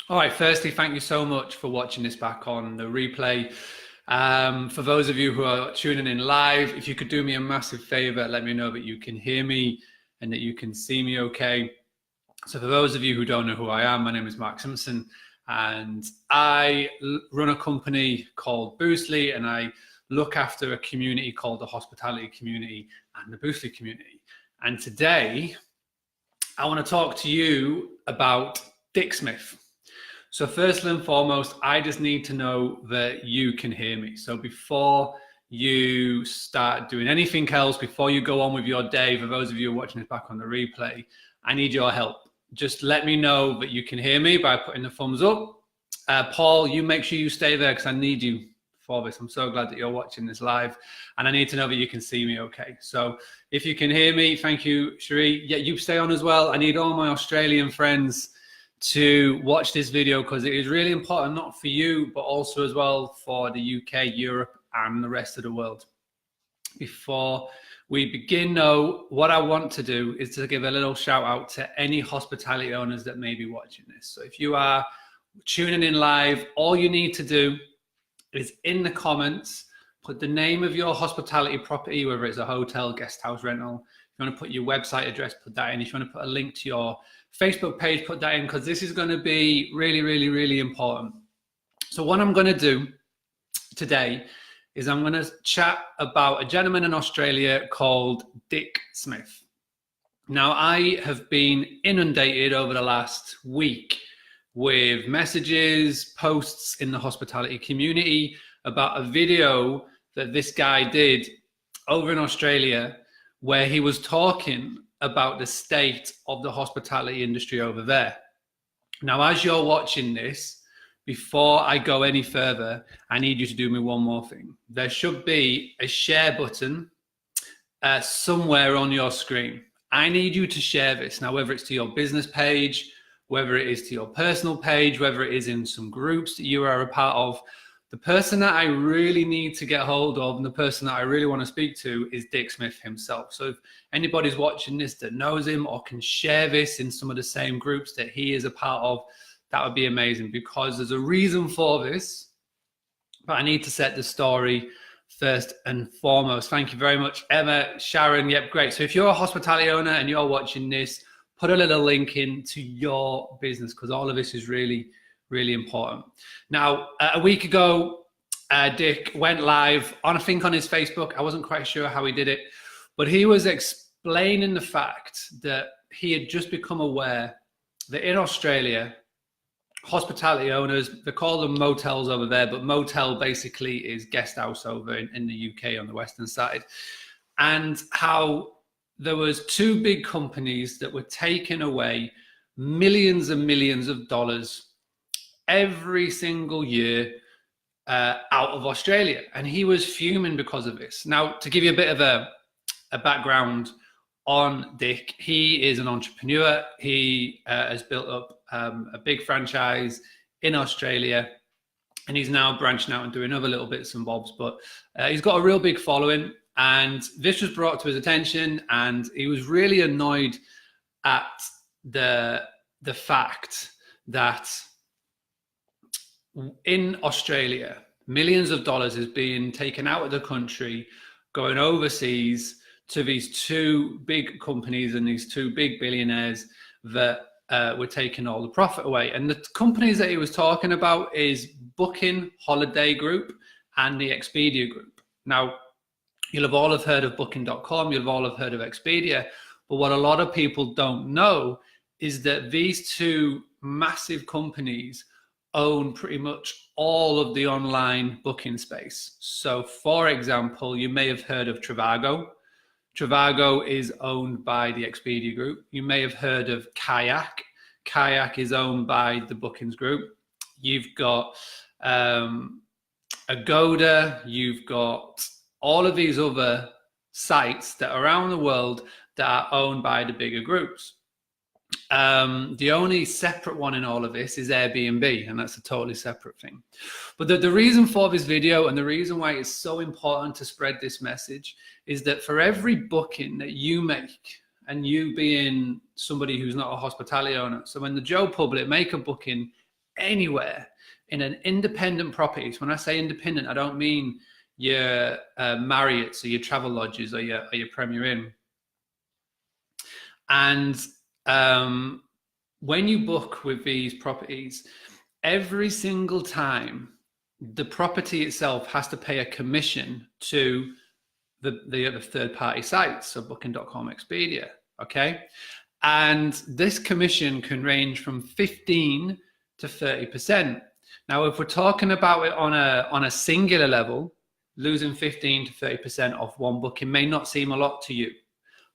All right, firstly, thank you so much for watching this back on the replay. For those of you who are tuning in live, if you could do me a massive favor, let me know that you can hear me and that you can see me okay. So for those of you who don't know who I am, my name is Mark Simpson, and I run a company called Boostly, and I look after a community called the hospitality community and the Boostly community. And today, I want to talk to you about Dick Smith. So first and foremost, I just need to know that you can hear me. So before you start doing anything else, before you go on with your day, for those of you watching this back on the replay, I need your help. Just let me know that you can hear me by putting the thumbs up. Paul, you make sure you stay there because I need you for this. I'm so glad that you're watching this live, and I need to know that you can see me okay. So if you can hear me, thank you, Cherie. Yeah, you stay on as well. I need all my Australian friends to watch this video because it is really important, not for you, but also as well for the UK, Europe, and the rest of the world. Before we begin, though, what I want to do is to give a little shout out to any hospitality owners that may be watching this. So if you are tuning in live, all you need to do is in the comments, put the name of your hospitality property, whether it's a hotel, guest house, rental. If you want to put your website address, put that in. If you want to put a link to your Facebook page, put that in, because this is going to be really, really, really important. So what I'm going to do today is I'm going to chat about a gentleman in Australia called Dick Smith. Now, I have been inundated over the last week with messages, posts in the hospitality community about a video that this guy did over in Australia where he was talking about the state of the hospitality industry over there. Now, as you're watching this, before I go any further, I need you to do me one more thing. There should be a share button somewhere on your screen. I need you to share this. Now, whether it's to your business page, whether it is to your personal page, whether it is in some groups that you are a part of, the person that I really need to get hold of and the person that I really want to speak to is Dick Smith himself. So if anybody's watching this that knows him or can share this in some of the same groups that he is a part of, that would be amazing, because there's a reason for this. But I need to set the story first and foremost. Thank you very much, Emma, Sharon. Yep, great. So if you're a hospitality owner and you're watching this, put a little link into your business, because all of this is really, really important. Now, a week ago, Dick went live on, I think, on his Facebook. I wasn't quite sure how he did it, but he was explaining the fact that he had just become aware that in Australia, hospitality owners, they call them motels over there, but motel basically is guest house over in the UK on the western side, and how there was two big companies that were taking away millions and millions of dollars every single year out of Australia. And he was fuming because of this. Now, to give you a bit of a background on Dick, he is an entrepreneur. He has built up a big franchise in Australia, and he's now branching out and doing other little bits and bobs, but he's got a real big following. And this was brought to his attention, and he was really annoyed at the fact that in Australia, millions of dollars is being taken out of the country, going overseas to these two big companies and these two big billionaires that were taking all the profit away. And the companies that he was talking about is Booking Holiday Group and the Expedia Group. Now, you'll have all have heard of Booking.com, you'll have all have heard of Expedia, but what a lot of people don't know is that these two massive companies own pretty much all of the online booking space. So for example, you may have heard of Trivago. Trivago is owned by the Expedia Group. You may have heard of Kayak. Kayak is owned by the Bookings Group. You've got Agoda, you've got all of these other sites that are around the world that are owned by the bigger groups. The only separate one in all of this is Airbnb, and that's a totally separate thing. But the reason for this video and the reason why it's so important to spread this message is that for every booking that you make, and you being somebody who's not a hospitality owner, so when the Joe Public make a booking, anywhere in an independent property, so when I say independent, I don't mean your Marriott's or your Travel Lodges or your Premier Inn. And when you book with these properties, every single time the property itself has to pay a commission to the other third-party sites, so Booking.com, Expedia, okay? And this commission can range from 15 to 30%. Now, if we're talking about it on a singular level, losing 15 to 30% off one booking may not seem a lot to you.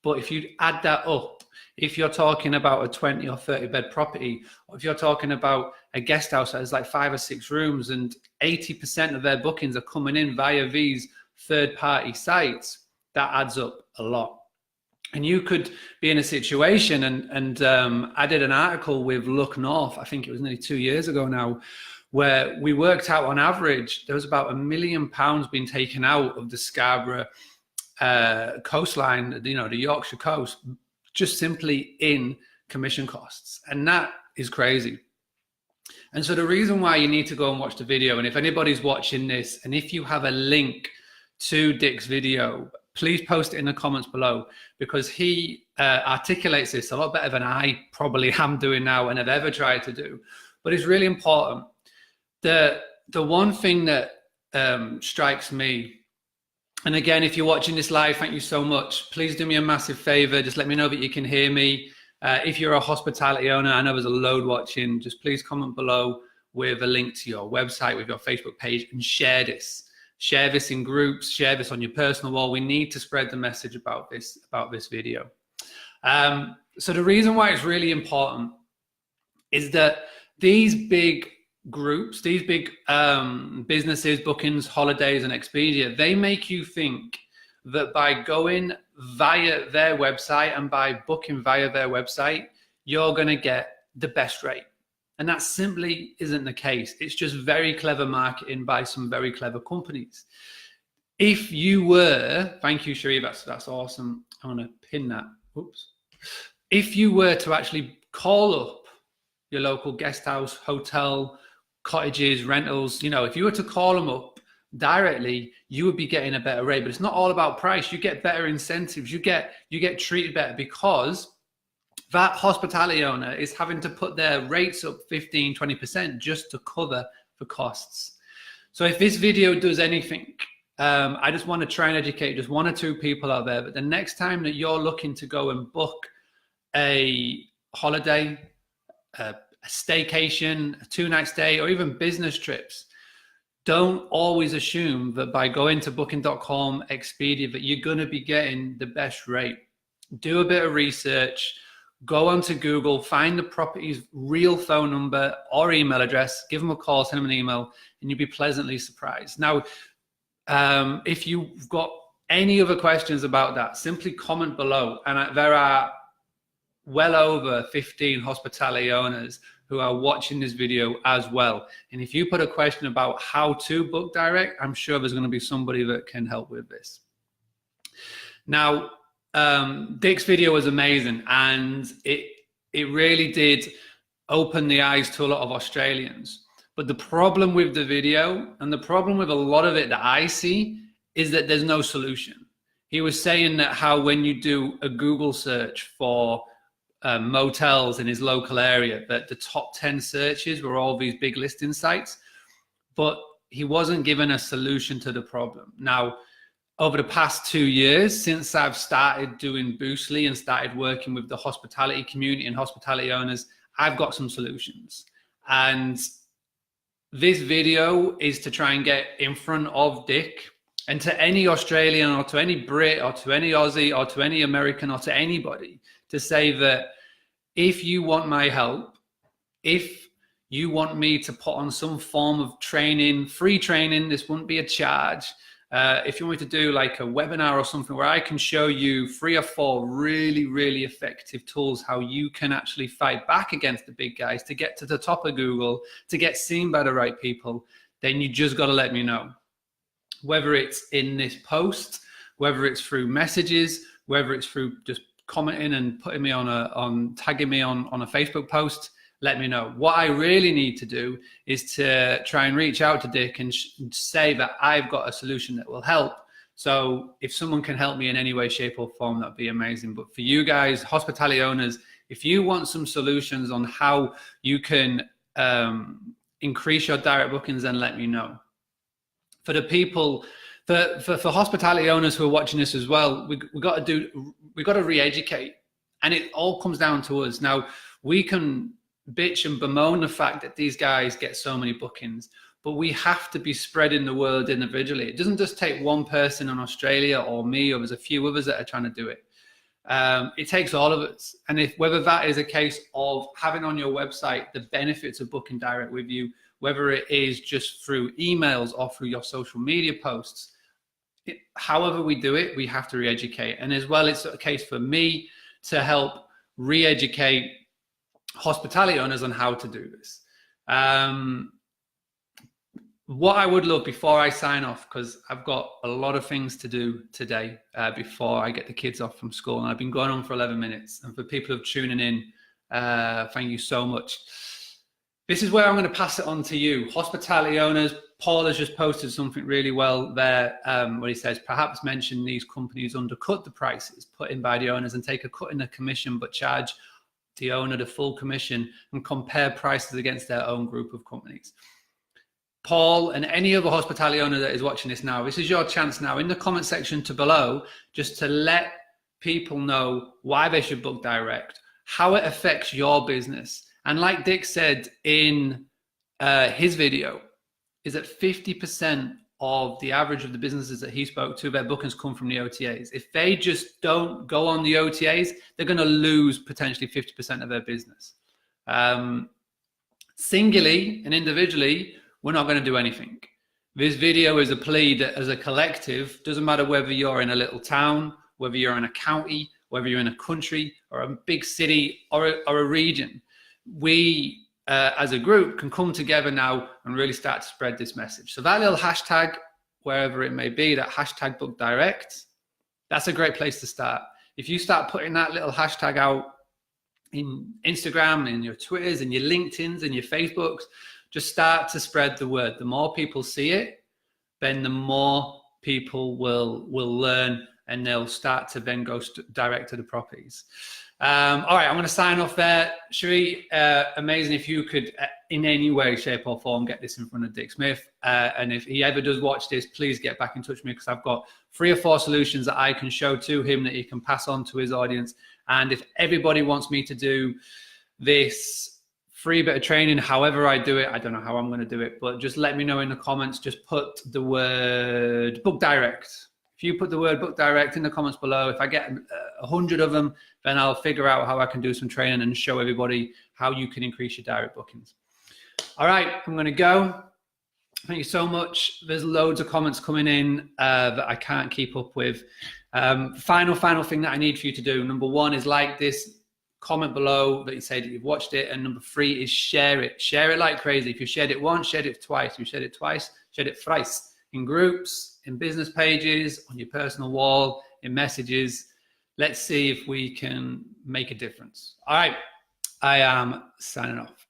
But if you add that up, if you're talking about a 20 or 30 bed property, or if you're talking about a guest house that has like 5 or 6 rooms and 80% of their bookings are coming in via these third-party sites, that adds up a lot. And you could be in a situation, and I did an article with Look North, I think it was nearly 2 years ago now, where we worked out on average, there was about £1 million being taken out of the Scarborough coastline, the Yorkshire coast, just simply in commission costs. And that is crazy. And so the reason why you need to go and watch the video, and if anybody's watching this, and if you have a link to Dick's video, please post it in the comments below, because he articulates this a lot better than I probably am doing now and have ever tried to do. But it's really important. The one thing that strikes me, and again, if you're watching this live, thank you so much. Please do me a massive favor. Just let me know that you can hear me. If you're a hospitality owner, I know there's a load watching, just please comment below with a link to your website, with your Facebook page, and share this. Share this in groups, share this on your personal wall. We need to spread the message about this video. So the reason why it's really important is that these big groups, these big businesses, Bookings, Holidays, and Expedia, they make you think that by going via their website and by booking via their website, you're going to get the best rate. And that simply isn't the case. It's just very clever marketing by some very clever companies. If you were, thank you, Sheree, that's awesome. I'm going to pin that. Oops. If you were to actually call up your local guest house, hotel, cottages, rentals, if you were to call them up directly, you would be getting a better rate. But it's not all about price. You get better incentives. You get treated better, because that hospitality owner is having to put their rates up 15, 20% just to cover the costs. So if this video does anything, I just want to try and educate just 1 or 2 people out there that the next time that you're looking to go and book a holiday, a staycation, a 2-night stay, or even business trips, don't always assume that by going to Booking.com, Expedia, that you're going to be getting the best rate. Do a bit of research. Go onto Google, find the property's real phone number or email address, give them a call, send them an email, and you'll be pleasantly surprised. Now, if you've got any other questions about that, simply comment below. And there are well over 15 hospitality owners who are watching this video as well. And if you put a question about how to book direct, I'm sure there's going to be somebody that can help with this. Now, Dick's video was amazing, and it really did open the eyes to a lot of Australians. But the problem with the video, and the problem with a lot of it that I see, is that there's no solution. He was saying that how when you do a Google search for motels in his local area, that the top 10 searches were all these big listing sites, but he wasn't given a solution to the problem. Now, over the past 2 years, since I've started doing Boostly and started working with the hospitality community and hospitality owners, I've got some solutions. And this video is to try and get in front of Dick, and to any Australian or to any Brit or to any Aussie or to any American or to anybody, to say that if you want my help, if you want me to put on some form of training, free training, this wouldn't be a charge. If you want me to do like a webinar or something where I can show you 3 or 4 really, really effective tools, how you can actually fight back against the big guys to get to the top of Google, to get seen by the right people, then you just got to let me know. Whether it's in this post, whether it's through messages, whether it's through just commenting and putting me on tagging me on a Facebook post, let me know. What I really need to do is to try and reach out to Dick and say that I've got a solution that will help. So if someone can help me in any way, shape or form, that'd be amazing. But for you guys, hospitality owners, if you want some solutions on how you can increase your direct bookings, then let me know. For the people, for hospitality owners who are watching this as well, we got to re-educate, and it all comes down to us. Now, we can bitch and bemoan the fact that these guys get so many bookings, but we have to be spreading the word individually. It doesn't just take one person in Australia or me, or there's a few others that are trying to do it. It takes all of us. And whether that is a case of having on your website the benefits of booking direct with you, whether it is just through emails or through your social media posts, however we do it, we have to re-educate. And as well, it's a case for me to help re-educate hospitality owners on how to do this. What I would love before I sign off, because I've got a lot of things to do today before I get the kids off from school, and I've been going on for 11 minutes. And for people who are tuning in, thank you so much. This is where I'm going to pass it on to you. Hospitality owners, Paul has just posted something really well there where he says, perhaps mention these companies undercut the prices put in by the owners and take a cut in the commission, but charge the owner the full commission and compare prices against their own group of companies. Paul and any other hospitality owner that is watching this now, this is your chance now in the comment section below, just to let people know why they should book direct, how it affects your business. And like Dick said in his video, is that 50% of the average of the businesses that he spoke to, their bookings come from the OTAs. If they just don't go on the OTAs, they're going to lose potentially 50% of their business. Singly and individually, we're not going to do anything. This video is a plea that as a collective, doesn't matter whether you're in a little town, whether you're in a county, whether you're in a country or a big city or a region, we as a group can come together now and really start to spread this message. So that little hashtag, wherever it may be, that hashtag book direct, that's a great place to start. If you start putting that little hashtag out in Instagram, in your Twitters, in your LinkedIns, in your Facebooks, just start to spread the word. The more people see it, then the more people will learn, and they'll start to then go direct to the properties. All right, I'm going to sign off there. Sheree, amazing if you could in any way, shape or form get this in front of Dick Smith. And if he ever does watch this, please get back in touch with me, because I've got 3 or 4 solutions that I can show to him that he can pass on to his audience. And if everybody wants me to do this free bit of training, however I do it, I don't know how I'm going to do it, but just let me know in the comments. Just put the word book direct. If you put the word book direct in the comments below, if I get 100 of them, then I'll figure out how I can do some training and show everybody how you can increase your direct bookings. All right, I'm going to go. Thank you so much. There's loads of comments coming in that I can't keep up with. Final thing that I need for you to do. Number 1 is like this, comment below that you say that you've watched it. And number 3 is share it. Share it like crazy. If you shared it once, shared it twice. If you shared it twice, shared it thrice. In groups, in business pages, on your personal wall, in messages. Let's see if we can make a difference. All right, I am signing off.